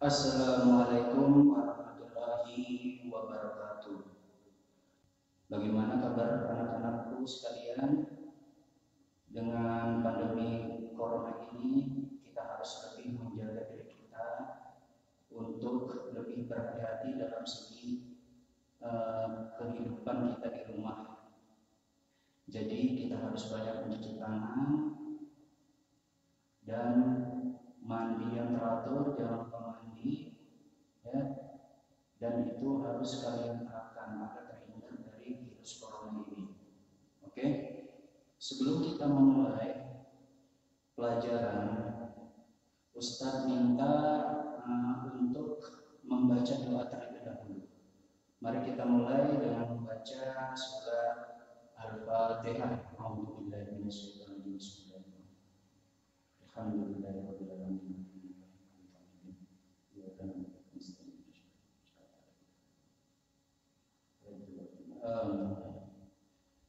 Assalamualaikum warahmatullahi wabarakatuh. Bagaimana kabar anak-anakku sekalian? Dengan pandemi corona ini, kita harus lebih menjaga diri kita untuk lebih berhati-hati dalam segi kehidupan kita di rumah. Jadi kita harus banyak mencuci tangan dan mandi yang teratur, jangan lupa mandi, ya. Dan itu harus kalian terapkan agar terhindar dari virus corona ini. Oke? Sebelum kita memulai pelajaran, Ustadz minta untuk membaca doa terlebih dahulu. Mari kita mulai dengan membaca surat Al-Fatihah. A'udzubillahi minasyaitonir rajim. Alhamdulillahirabbil alamin.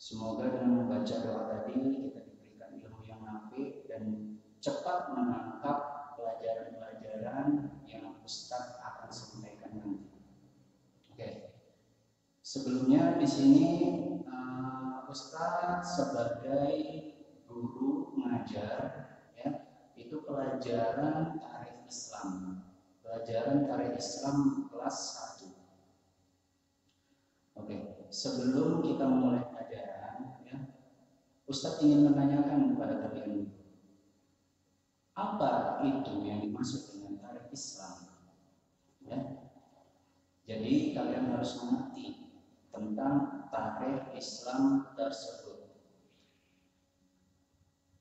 Semoga dengan membaca doa tadi kita diberikan ilmu yang nafi dan cepat menangkap pelajaran-pelajaran yang Ustadz akan sampaikan nanti. Oke. Sebelumnya di sini Ustadz sebagai guru mengajar, ya, itu pelajaran tarikh Islam. Pelajaran tarikh Islam kelas 1. Oke. Sebelum kita memulai pelajaran, ya, Ustadz ingin menanyakan kepada kalian, apa itu yang dimaksud dengan tarikh Islam? Ya. Jadi kalian harus mengerti tentang tarikh Islam tersebut.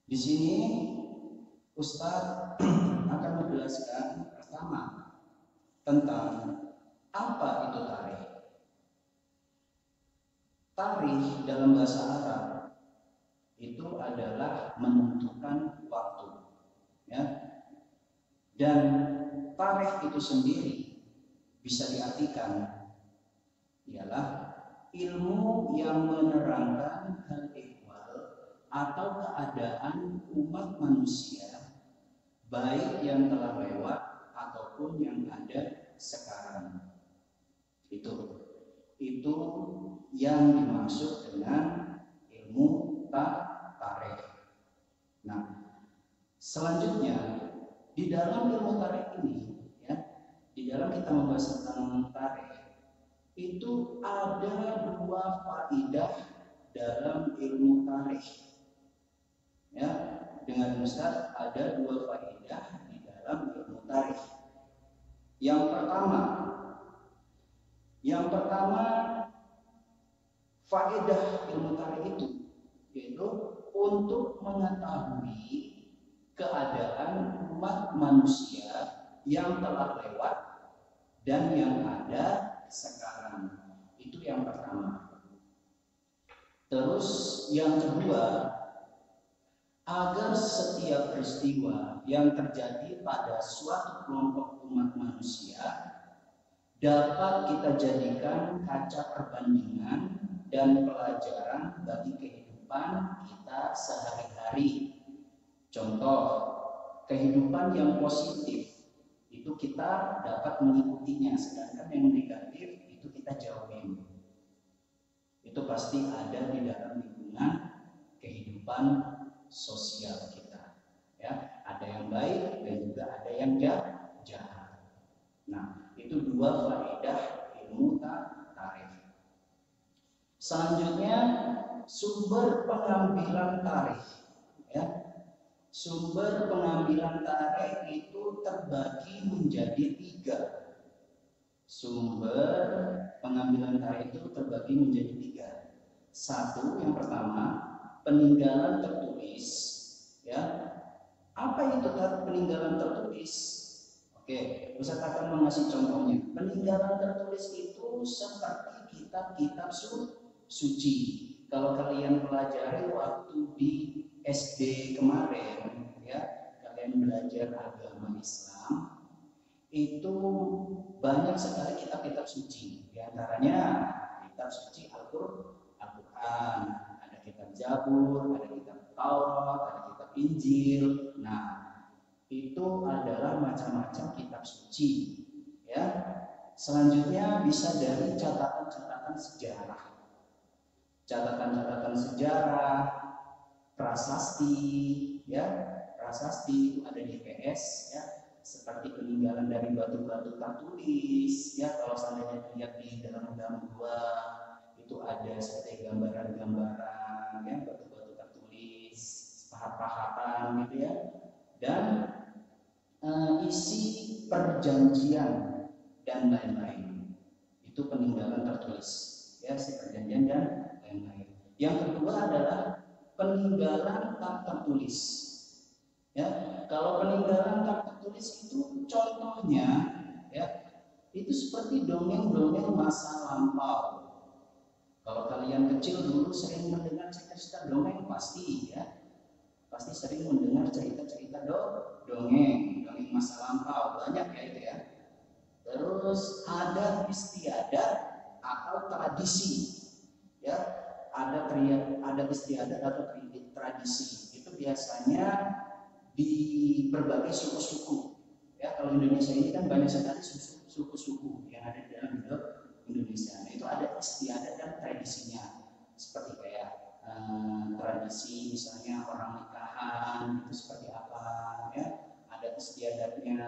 Di sini Ustadz akan menjelaskan pertama tentang apa itu tarikh. Tarikh dalam bahasa Arab itu adalah menentukan waktu, ya. Dan tarikh itu sendiri bisa diartikan ialah ilmu yang menerangkan hal ehwal atau keadaan umat manusia, baik yang telah lewat ataupun yang ada sekarang. Itu yang dimaksud dengan ilmu tarikh. Nah, selanjutnya di dalam ilmu tarikh ini, ya, di dalam kita membahas tentang tarikh, itu ada 2 faidah dalam ilmu tarikh. Ya, dengan Ustaz ada 2 faidah di dalam ilmu tarikh. Yang pertama faedah ilmu tarikh itu yaitu untuk mengetahui keadaan umat manusia yang telah lewat dan yang ada sekarang. Itu yang pertama. Terus yang kedua, agar setiap peristiwa yang terjadi pada suatu kelompok umat manusia dapat kita jadikan kaca perbandingan dan pelajaran bagi kehidupan kita sehari-hari. Contoh, kehidupan yang positif itu kita dapat mengikutinya, sedangkan yang negatif itu kita jauhin. Itu pasti ada di dalam lingkungan kehidupan sosial kita. Ya, ada yang baik dan juga ada yang jahat. Nah, itu 2 faedah ilmu tarikh. Selanjutnya sumber pengambilan tarikh, ya. Sumber pengambilan tarikh itu terbagi menjadi 3. Sumber pengambilan tarikh itu terbagi menjadi 3. 1, yang pertama, peninggalan tertulis, ya. Apa itu peninggalan tertulis? Oke, Ustaz akan mengasih contohnya. Peninggalan tertulis itu seperti kitab-kitab suci. Kalau kalian pelajari waktu di SD kemarin, ya, kalian belajar agama Islam, itu banyak sekali kitab-kitab suci. Di antaranya kitab suci Al-Quran, ada kitab Zabur, ada kitab Taurat, ada kitab Injil. Nah, itu adalah macam-macam kitab suci. Selanjutnya bisa dari catatan-catatan sejarah. Catatan-catatan sejarah, prasasti, ya, prasasti itu ada di PS, ya, seperti peninggalan dari batu-batu tertulis, ya, kalau seandainya dilihat di dalam gua itu ada seperti gambaran-gambaran, ya, batu-batu tertulis, pahat-pahatan gitu ya, dan isi perjanjian dan lain-lain. Itu peninggalan tertulis, ya, si perjanjian dan lain-lain. Yang kedua adalah peninggalan tak tertulis. Ya, kalau peninggalan tak tertulis itu contohnya, ya, itu seperti dongeng-dongeng masa lampau. Kalau kalian kecil dulu sering mendengar cerita-cerita dongeng pasti, ya, pasti sering mendengar cerita-cerita dongeng masa lampau, banyak ya itu ya. Terus adat istiadat atau tradisi, ya, ada adat istiadat atau tradisi itu biasanya di berbagai suku-suku, ya. Kalau Indonesia ini kan banyak sekali suku-suku yang ada di dalam Indonesia. Nah, itu ada istiadat dan tradisinya, seperti kayak tradisi misalnya orang nikahan itu seperti apa, ya, ada istiadatnya.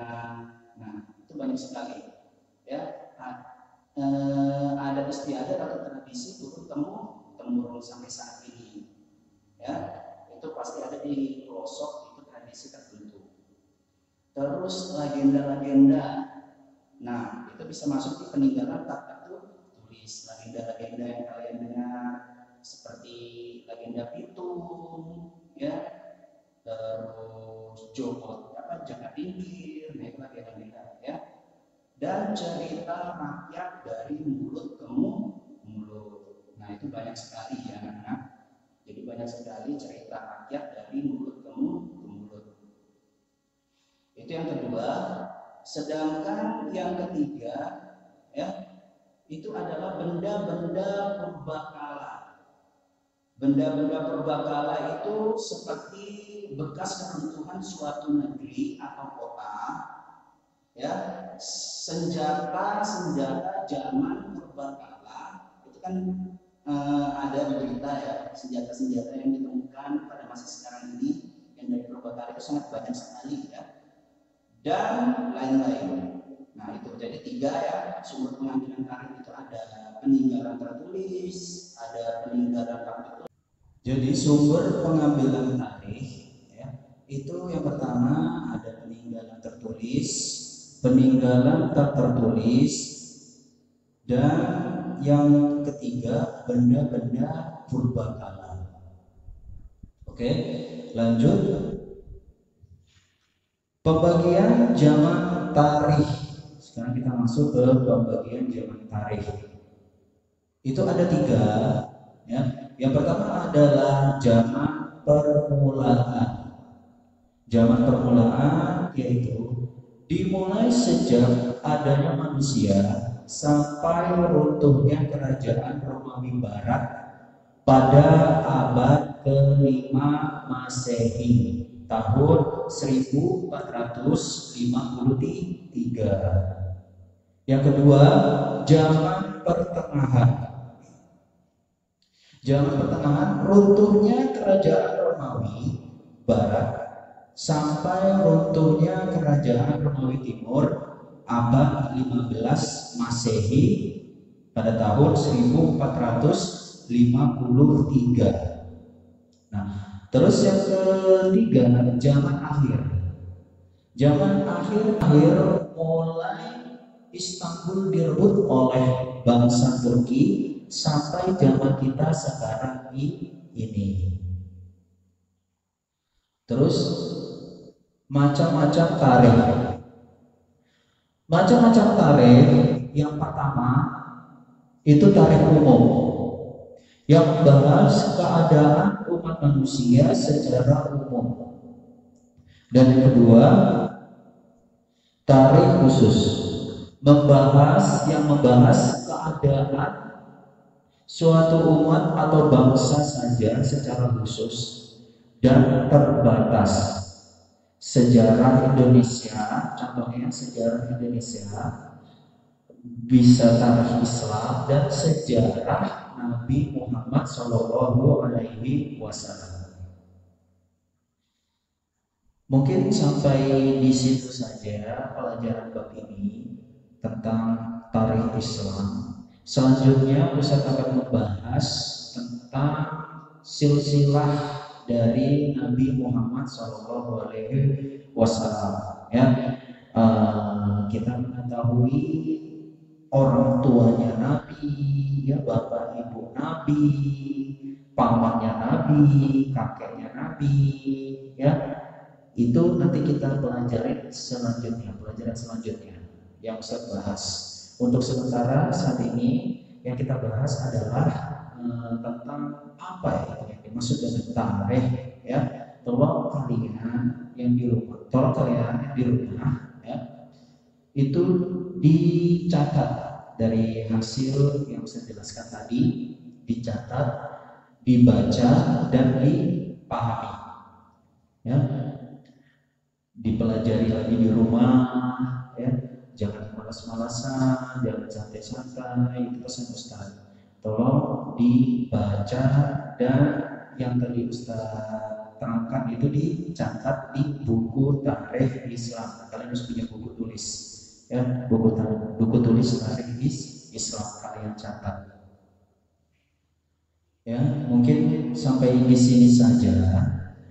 Nah, itu banyak sekali, ya. Adat istiadat atau tradisi turun temurun sampai saat ini, ya, itu pasti ada di pelosok itu tradisi tertentu. Terus legenda-legenda, nah itu bisa masuk di peninggalan tak tertulis. Legenda-legenda yang kalian dengar seperti legenda Pitung, ya, terus Jakatingkir, nah itu legenda, ya, dan cerita rakyat dari mulut ke mulut. Nah itu banyak sekali ya anak-anak. Jadi banyak sekali cerita rakyat dari mulut ke mulut. Itu yang kedua. Sedangkan yang ketiga, ya, itu adalah benda-benda purbakala. Benda-benda purbakala itu seperti bekas keruntuhan suatu negeri atau kota, ya, senjata zaman purbakala itu kan ada berita ya, senjata-senjata yang ditemukan pada masa sekarang ini yang dari purbakala itu sangat banyak sekali, ya, dan lain-lain. Nah itu jadi 3 ya sumber pengambilan tarif itu, ada peninggalan tertulis, ada peninggalan tak tertulis. Jadi sumber pengambilan tarif, ya, itu yang pertama ada peninggalan tertulis, peninggalan tak tertulis, dan yang ketiga benda-benda purbakala. Oke, lanjut. Pembagian zaman tarikh. Sekarang kita masuk ke pembagian zaman tarikh. Itu ada 3, ya. Yang pertama adalah zaman permulaan. Zaman permulaan yaitu dimulai sejak adanya manusia sampai runtuhnya kerajaan Romawi Barat pada abad ke-5 Masehi, tahun 1453. Yang kedua, zaman pertengahan. Zaman pertengahan runtuhnya kerajaan Romawi Barat sampai runtuhnya kerajaan Romawi Timur abad 15 Masehi pada tahun 1453. Nah, terus yang ketiga, zaman akhir. Zaman akhir mulai Istanbul direbut oleh bangsa Turki sampai zaman kita sekarang ini. Terus macam-macam tarikh. Macam-macam tarikh, yang pertama itu tarikh umum yang membahas keadaan umat manusia secara umum. Dan yang kedua, tarikh khusus membahas keadaan suatu umat atau bangsa saja secara khusus dan terbatas. Sejarah Indonesia, contohnya sejarah Indonesia bisa tarikh Islam dan sejarah Nabi Muhammad Shallallahu Alaihi Wasallam. Mungkin sampai di situ saja pelajaran bab ini tentang tarikh Islam. Selanjutnya Ustaz akan membahas tentang silsilah dari Nabi Muhammad Shallallahu Alaihi Wasallam. Ya, kita mengetahui orang tuanya Nabi, ya bapak ibu Nabi, pamannya Nabi, kakeknya Nabi, ya itu nanti kita pelajari selanjutnya, pelajaran selanjutnya yang saya bahas. Untuk sementara saat ini yang kita bahas adalah tentang apa yang dimaksud dengan tarikh, ya. Tolong kalian yang di rumah, ya, itu dicatat dari hasil yang saya jelaskan tadi, dicatat, dibaca dan dipahami, ya, dipelajari lagi di rumah, ya, jangan malas-malasan, jangan santai-santai, itu pesan Ustaz. Tolong dibaca dan yang tadi Ustaz terangkan itu dicatat di buku tarikh Islam. Kalian harus punya buku tulis, ya, buku tulis tarikh Islam kalian catat. Ya, mungkin sampai di sini saja,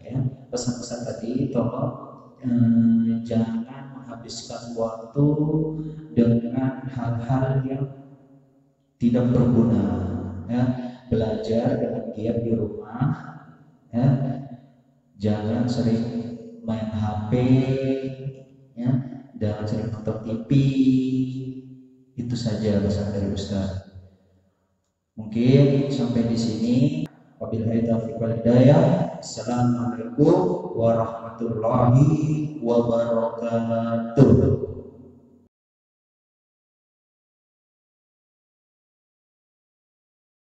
ya, pesan-pesan tadi. Tolong jangan menghabiskan waktu dengan hal-hal yang tidak berguna, ya. Belajar dengan giat di rumah, ya. Jangan sering main HP, ya. Jangan sering nonton TV. Itu saja pesan dari Ustaz. Mungkin sampai di sini. Wabillahi taufiq wal hidayah. Assalamualaikum warahmatullahi wabarakatuh.